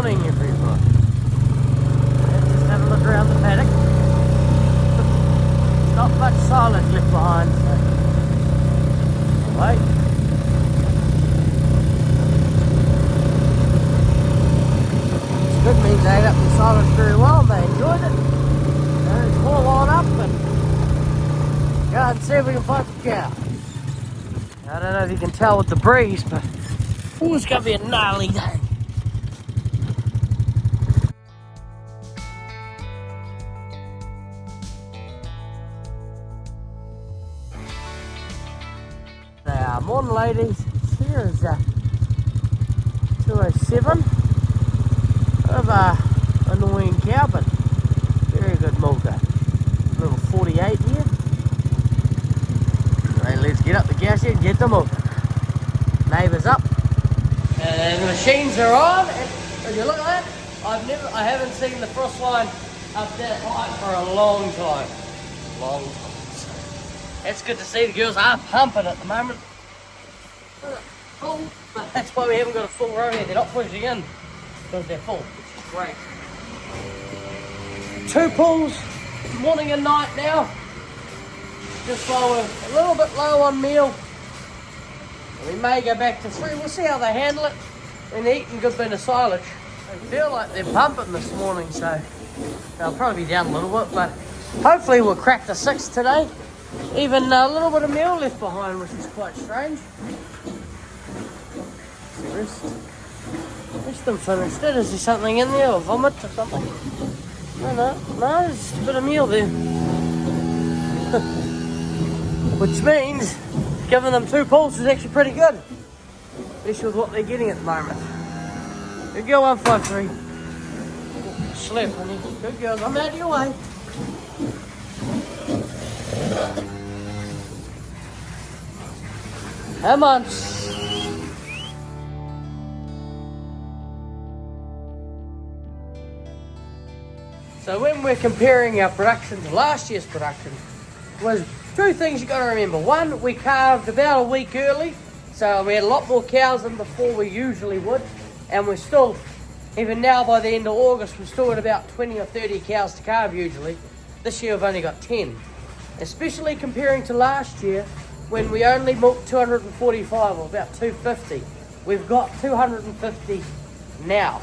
morning, everyone. Let's just have a look around the paddock. Not much silage left behind, so wait. It's good, means they ate up the silage very well and they enjoyed it. And it's all on up and go and see if we can find the cow. I don't know if you can tell with the breeze, but it's going to be a gnarly day. Morning ladies, here is 207. Bit of a annoying cow, but very good milker. Little 48 here. Right, let's get up the gas here and get the milker. Neighbours up. And the machines are on. And if you look at that, I haven't seen the frost line up that high for a long time. So that's good to see. The girls are pumping at the moment. Full, but that's why we haven't got a full row here. They're not pushing in because they're full, which is great. 2 pulls, morning and night now. Just while we're a little bit low on meal, we may go back to 3. We'll see how they handle it. And they're eating a good bit of silage. I feel like they're pumping this morning, so they'll probably be down a little bit, but hopefully we'll crack the 6 today. Even a little bit of meal left behind, which is quite strange. Rest them finished it. Is there something in there, or vomit or something? No, there's just a bit of meal there. Which means giving them 2 pulls is actually pretty good. Especially with what they're getting at the moment. Good girl, 153. Slip, honey. Good girls, I'm out of your way. Come on. So when we're comparing our production to last year's production, was 2 things you got to remember. One, we calved about a week early, so we had a lot more cows than before we usually would, and we're still, even now by the end of August, we're still at about 20 or 30 cows to calve usually. This year we've only got 10. Especially comparing to last year, when we only milked 245 or about 250. We've got 250 now.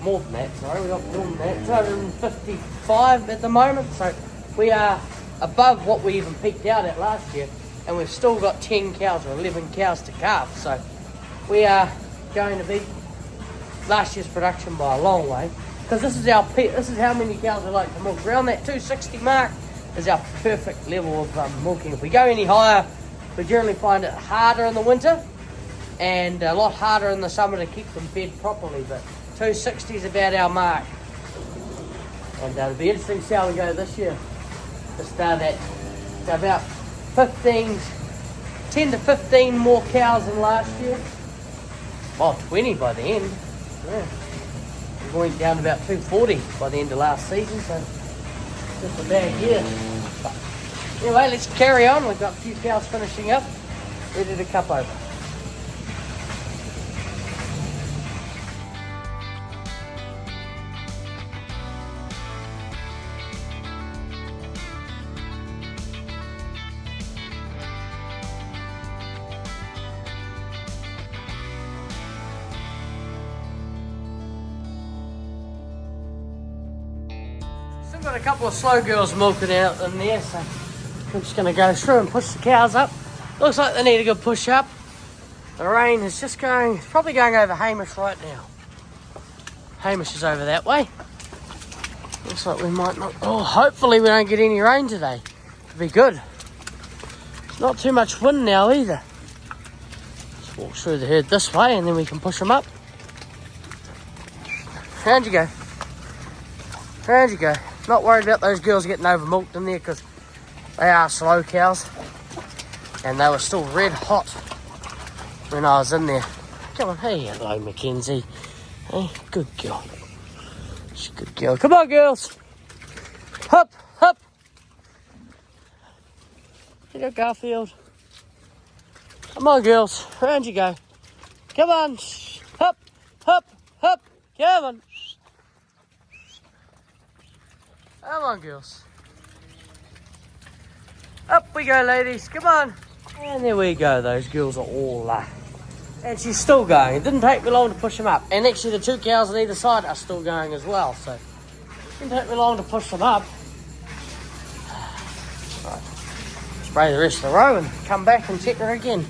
More than that, sorry, we've got more than that. 255 at the moment, so we are above what we even peaked out at last year, and we've still got 10 cows or 11 cows to calve, so we are going to beat last year's production by a long way, because this is our peak. This is how many cows we like to milk. Around that 260 mark is our perfect level of milking. If we go any higher, we generally find it harder in the winter and a lot harder in the summer to keep them fed properly, but 260 is about our mark. And it'll be interesting to see how we go this year. To start at about 10 to 15 more cows than last year. Well, 20 by the end. Yeah. We went down to about 240 by the end of last season, so just a bad year. But anyway, let's carry on. We've got a few cows finishing up, ready to cup over. Got a couple of slow girls milking out in there, so I'm just going to go through and push the cows up. Looks like they need a good push up. The rain is just going, it's probably going over Hamish right now. Hamish is over that way. Looks like we might not, hopefully we don't get any rain today. It'll be good. It's not too much wind now either. Let's walk through the herd this way and then we can push them up. Round you go. Round you go. Not worried about those girls getting over milked in there because they are slow cows and they were still red hot when I was in there. Come on, hey, hello Mackenzie. Hey, good girl. She's a good girl. Come on, girls. Hop, hop. Here you go, Garfield. Come on, girls. Round you go. Come on. Hop, hop, Hop. Come on. Come on, girls. Up we go, ladies. Come on. And there we go. Those girls are all and she's still going. It didn't take me long to push them up. And actually the 2 cows on either side are still going as well. So it didn't take me long to push them up. Right. Spray the rest of the row and come back and check her again.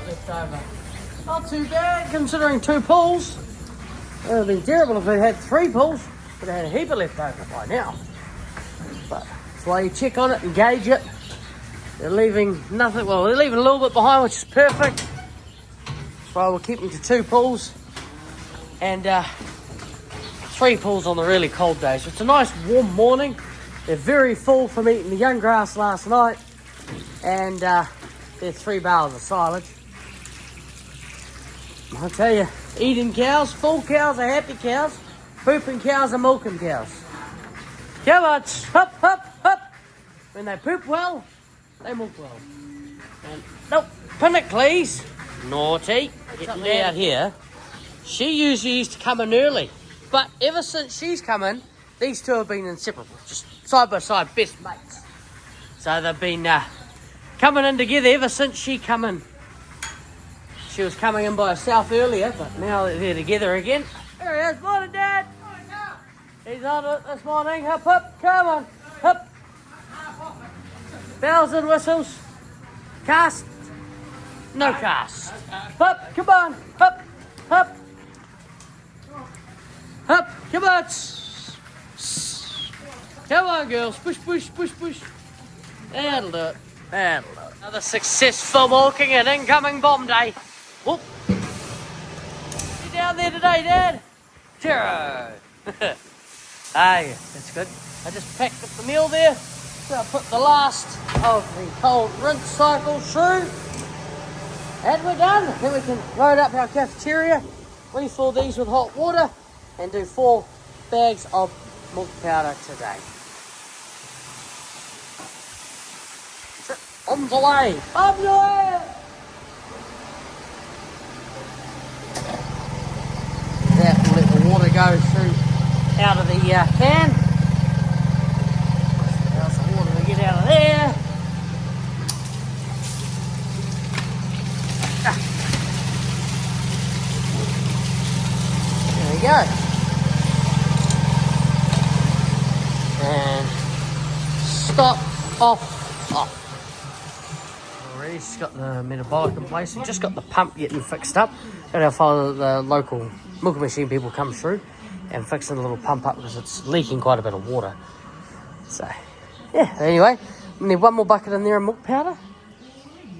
Left over. Not too bad considering 2 pulls. It would have been terrible if we had 3 pulls, but I had a heap of left over by now. But that's why you check on it and gauge it. They're leaving nothing, well, they're leaving a little bit behind, which is perfect. That's why we'll keep them to 2 pulls and 3 pulls on the really cold days. So it's a nice warm morning. They're very full from eating the young grass last night, and they're 3 bales of silage. I'll tell you, eating cows, full cows are happy cows, pooping cows are milking cows. Come on, hop, hop, hop. When they poop well, they milk well. And nope, pinnock please. Naughty. Getting out here. She usually used to come in early, but ever since she's come in, these 2 have been inseparable, just side by side, best mates. So they've been coming in together ever since she come in. She was coming in by herself earlier, but now they're together again. There he is, morning Dad. He's on it this morning. Hop, hop, come on, hop. Bells and whistles. Cast. No cast. Hop, come on, hop, hop. Hop, come on. Come on girls, push, push, push, push. That'll do it, that'll do it. Another successful milking and incoming bomb day. Whoop. You down there today, Dad? Tiro. Hey, that's good. I just packed up the meal there. So I put the last of the cold rinse cycle through. And we're done. Then we can load up our cafeteria, refill these with hot water, and do 4 bags of milk powder today. On the way. On the way. That will let the water go through out of the can. How's the water to get out of there? There we go. And stop, off. Already just got the metabolic in place. We've just got the pump getting fixed up. Got our follow the local milk machine people come through and fixing the little pump up because it's leaking quite a bit of water. So, yeah, anyway, we need 1 more bucket in there of milk powder.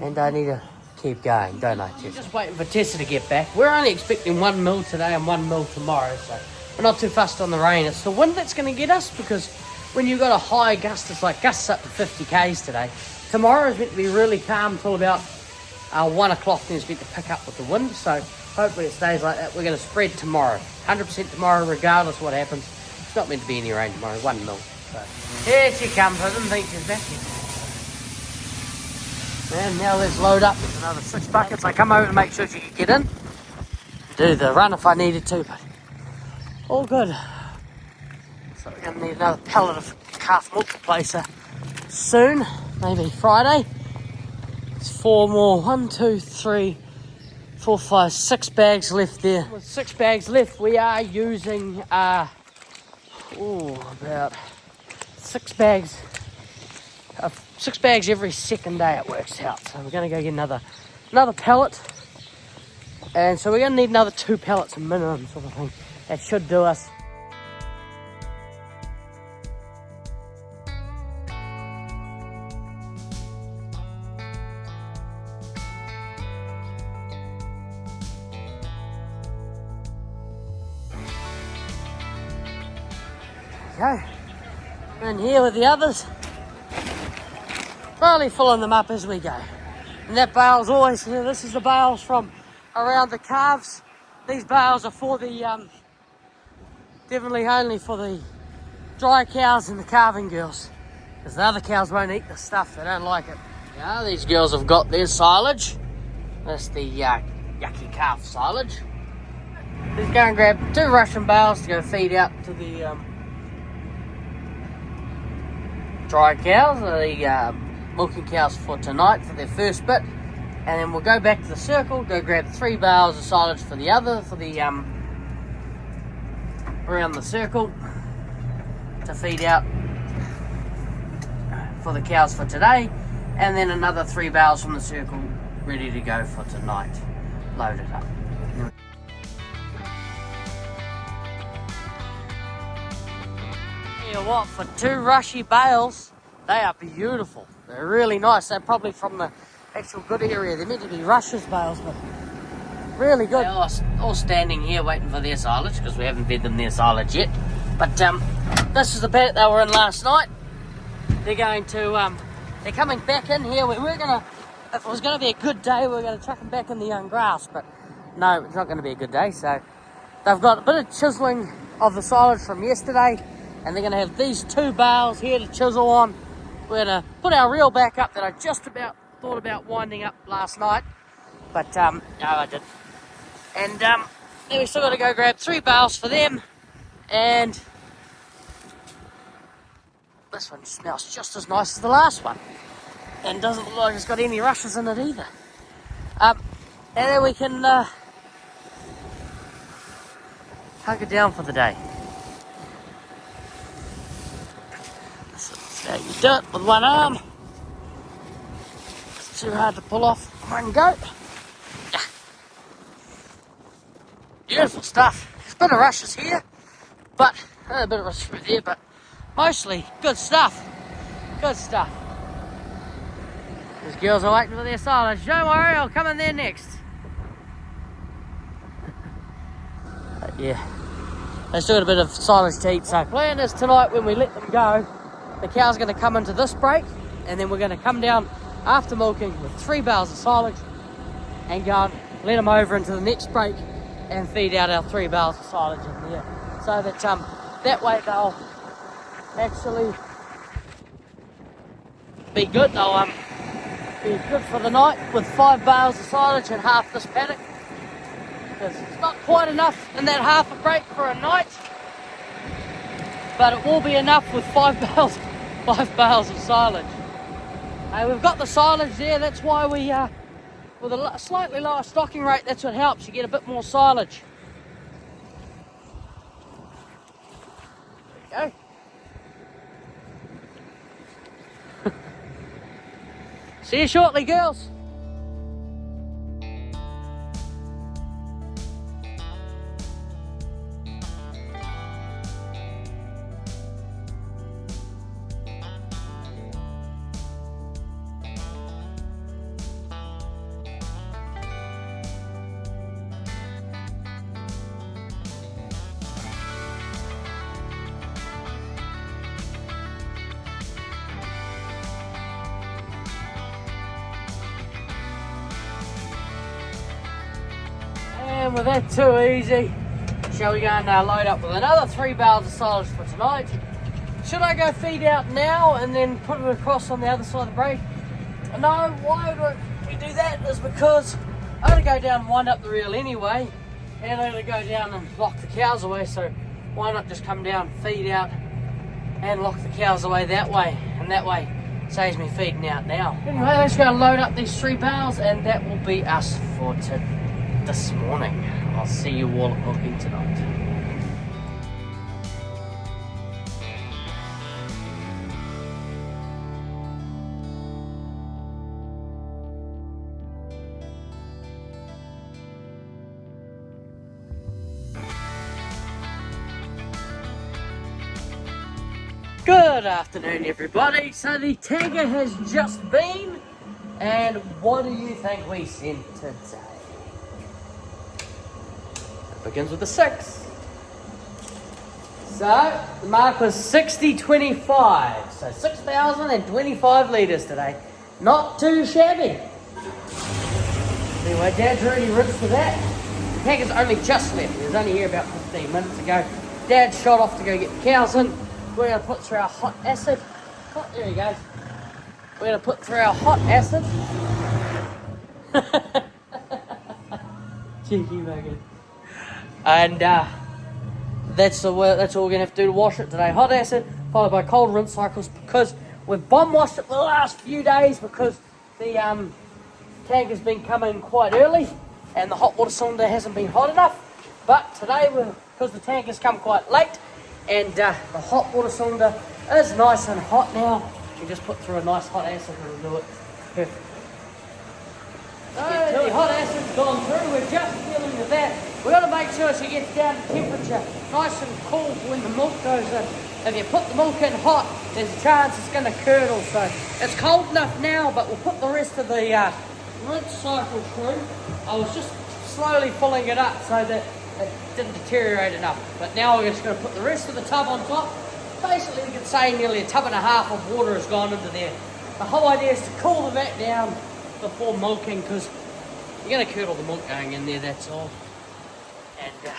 And I need to keep going, don't I, Tessa? Just waiting for Tessa to get back. We're only expecting 1 mil today and 1 mil tomorrow, so we're not too fussed on the rain. It's the wind that's going to get us, because when you've got a high gust, it's like gusts up to 50 k's today. Tomorrow is meant to be really calm until about 1 o'clock, then it's meant to pick up with the wind, so hopefully it stays like that. We're going to spread tomorrow, 100% tomorrow, regardless of what happens. It's not meant to be any rain tomorrow, 1 mil. So here she comes. I didn't think she was back yet. And now let's load up. There's another 6 buckets. I come over to make sure she can get in, do the run if I needed to, but all good. So we're going to need another pallet of calf milk replacer soon, maybe Friday. It's 4 more. 1, 2, 3, 4, 5, 6 bags left there. With 6 bags left, we are using about 6 bags. 6 bags every second day it works out. So we're going to go get another pallet. And so we're going to need another 2 pallets minimum sort of thing. That should do us. Okay, and here with the others, slowly filling them up as we go. And that bale's always, this is the bales from around the calves. These bales are for the, definitely only for the dry cows and the calving girls, because the other cows won't eat the stuff, they don't like it. Yeah, these girls have got their silage. That's the yucky calf silage. Let's go and grab 2 Russian bales to go feed out to the dry cows, the milking cows for tonight for their first bit, and then we'll go back to the circle, go grab 3 bales of silage for the around the circle to feed out for the cows for today, and then another 3 bales from the circle ready to go for tonight, loaded up. You know what, for 2 rushy bales, they are beautiful. They're really nice. They're probably from the actual good area. They're meant to be Russia's bales, but really good. They're all standing here waiting for their silage because we haven't fed them their silage yet. But this is the paddock they were in last night. They're going to, they're coming back in here. We're gonna, if it was gonna be a good day, we're gonna chuck them back in the young grass, but no, it's not gonna be a good day. So they've got a bit of chiseling of the silage from yesterday, and they're gonna have these 2 bales here to chisel on. We're gonna put our reel back up that I just about thought about winding up last night, but no, I didn't. And then we still got to go grab 3 bales for them, and this one smells just as nice as the last one, and doesn't look like it's got any rushes in it either. And then we can hunker down for the day. So you do it with one arm. It's too hard to pull off one go. Yeah. Beautiful stuff. There's a bit of rushes here, but a bit of rushes through there, but mostly good stuff. Good stuff. These girls are waiting for their silage. Don't worry, I'll come in there next. But yeah, they still got a bit of silage to eat. So plan is tonight when we let them go, the cow's going to come into this break, and then we're going to come down after milking with 3 bales of silage and go and let them over into the next break and feed out our 3 bales of silage in there, so that that way they'll actually be good. They'll be good for the night with 5 bales of silage and half this paddock, because it's not quite enough in that half a break for a night, but it will be enough with 5 bales of silage. We've got the silage there. That's why we with a slightly lower stocking rate, that's what helps. You get a bit more silage. There we go. See you shortly, girls. And with that too easy, shall we go and load up with another 3 bales of silage for tonight? Should I go feed out now and then put it across on the other side of the break? No, why would we do that is because I'm going to go down and wind up the reel anyway, and I'm going to go down and lock the cows away, so why not just come down, feed out and lock the cows away that way, and that way saves me feeding out now. Anyway, let's go and load up these 3 bales, and that will be us for this morning. I'll see you all at milking tonight. Good afternoon, everybody. So the tagger has just been, and what do you think we sent today? It begins with a 6. So the mark was 60.25. So 6,025 litres today. Not too shabby. Anyway, Dad's already rinsed for that. The tagger's only just left. He was only here about 15 minutes ago. Dad shot off to go get the cows in. we're going to put through our hot acid. Oh, there he goes. We're going to put through our hot acid. Cheeky bugger. And that's all we're going to have to do to wash it today. Hot acid followed by cold rinse cycles, because we've bomb washed it for the last few days because the tank has been coming quite early and the hot water cylinder hasn't been hot enough. But today, because the tank has come quite late and the hot water cylinder is nice and hot now, we just put through a nice hot acid and it'll do it perfect. So the hot acid's gone through, we're just dealing with that. We've got to make sure she gets down to temperature, nice and cool when the milk goes in. If you put the milk in hot, there's a chance it's going to curdle. So it's cold enough now, but we'll put the rest of the rinse cycle through. I was just slowly filling it up so that it didn't deteriorate enough. But now we're just going to put the rest of the tub on top. Basically, you could say nearly a tub and a half of water has gone into there. The whole idea is to cool the vat down before milking, because you're going to curdle the milk going in there, that's all. And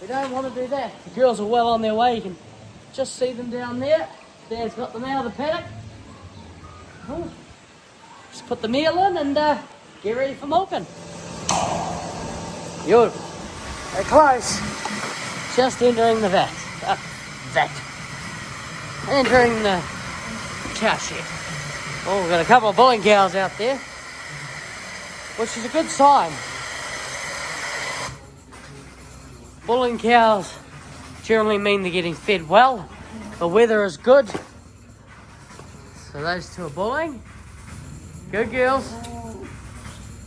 we don't want to do that. The girls are well on their way. You can just see them down there. Dad's got them out of the paddock. Oh. Just put the meal in and get ready for milking. Beautiful. They're close. Just entering the vat. Entering the cow shed. Oh, we've got a couple of bulling cows out there, which is a good sign. Bulling cows generally mean they're getting fed well. The weather is good. So those two are bulling. Good girls.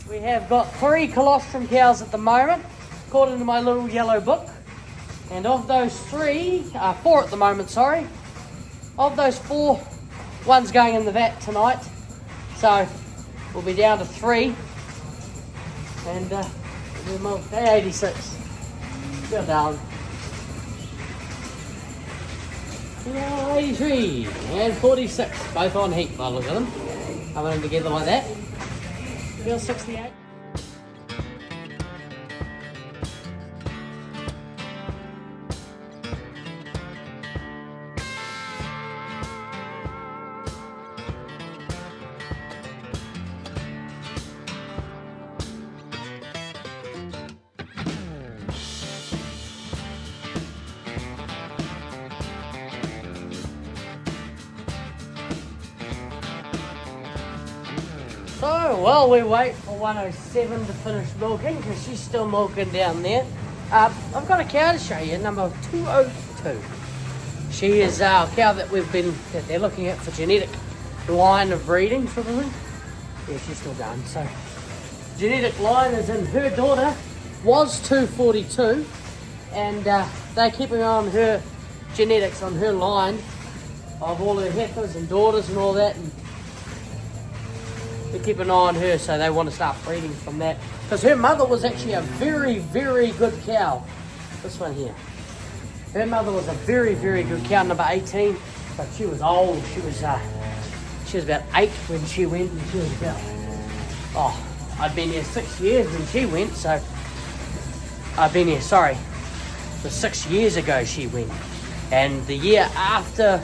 We have got 3 colostrum cows at the moment, according to my little yellow book. And of those 4 at the moment, sorry. Of those 4, one's going in the vat tonight. So we'll be down to 3. And we'll milk day 86. Go down. Yeah, 83 and 46, both on heat by the look at them. Coming in together like that. Feel 68. So, while we wait for 107 to finish milking, because she's still milking down there, I've got a cow to show you, number 202. She is our cow that they're looking at for genetic line of breeding, sort of thing. Yeah, she's still going. So, genetic line is in her daughter, was 242, and they're keeping on her genetics on her line of all her heifers and daughters and all that. And they keep an eye on her, so they want to start breeding from that. Because her mother was actually a very, very good cow. This one here. Her mother was a very, very good cow, number 18. But she was old. She was about 8 when she went, and she was about, I'd been here 6 years when she went, so I've been here, sorry. So 6 years ago she went. And the year after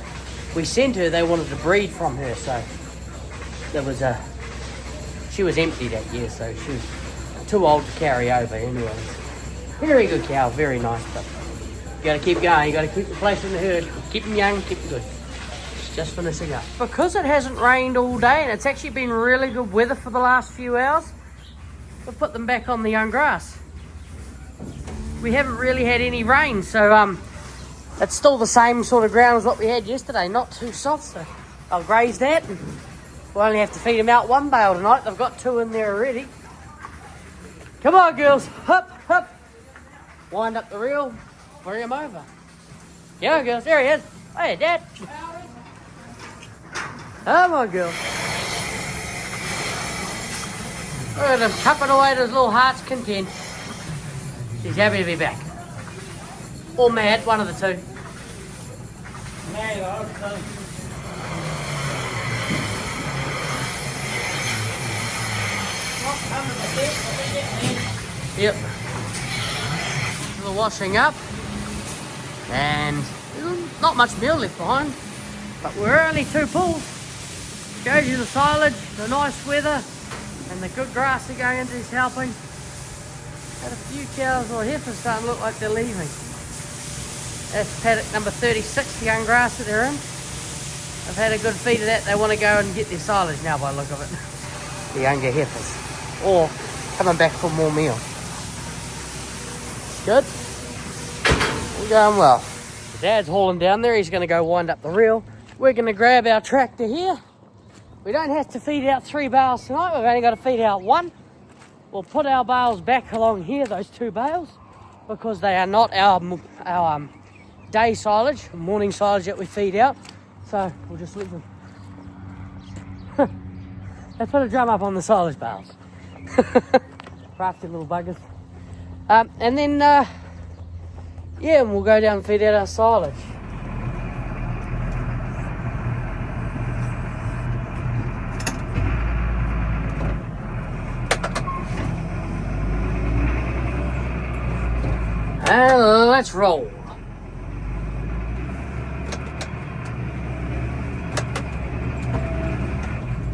we sent her, they wanted to breed from her, so there was she was empty that year, so she was too old to carry over anyways. Very good cow, very nice, but you gotta keep going, you gotta keep replacing the herd, keep them young, keep them good. It's just finishing up. Because it hasn't rained all day and it's actually been really good weather for the last few hours, we'll put them back on the young grass. We haven't really had any rain, so it's still the same sort of ground as what we had yesterday, not too soft, so I'll graze that. And we'll only have to feed them out 1 bale tonight. They've got 2 in there already. Come on, girls. Hup, hup. Wind up the reel. Bring them over. Go, girls. There he is. Hey, Dad. Come on, girls. Look at him cupping away to his little heart's content. He's happy to be back. Or mad, one of the two. Mad, Yep. The washing up, and There's not much meal left behind, but we're only 2 pulls. Shows you the silage, the nice weather, and the good grass they're going into is helping. Had a few cows or heifers starting to look like they're leaving. That's paddock number 36, the young grass that they're in. I've had a good feed of that. They want to go and get their silage now by the look of it. The younger heifers. Or coming back for more meal. Good. We're going well. Dad's hauling down there. He's going to go wind up the reel. We're going to grab our tractor here. We don't have to feed out 3 bales tonight. We've only got to feed out 1. We'll put our bales back along here, those 2 bales, because they are not our day silage, morning silage that we feed out. So we'll just leave them. Let's put a drum up on the silage bales. Crafty little buggers. And then, yeah, and we'll go down and feed out our silage. And let's roll.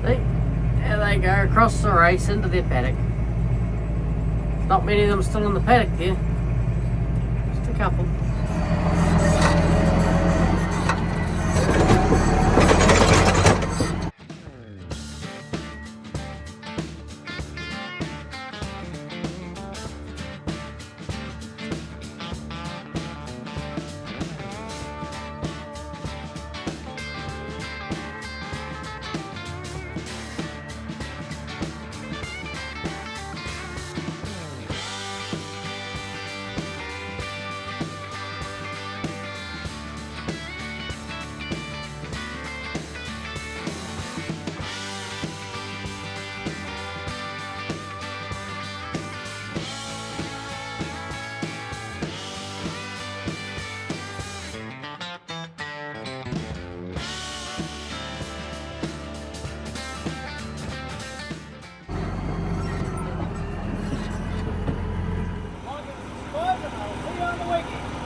There they go across the race into their paddock. Not many of them still in the paddock there. Just a couple.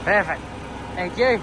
Perfect. Thank you.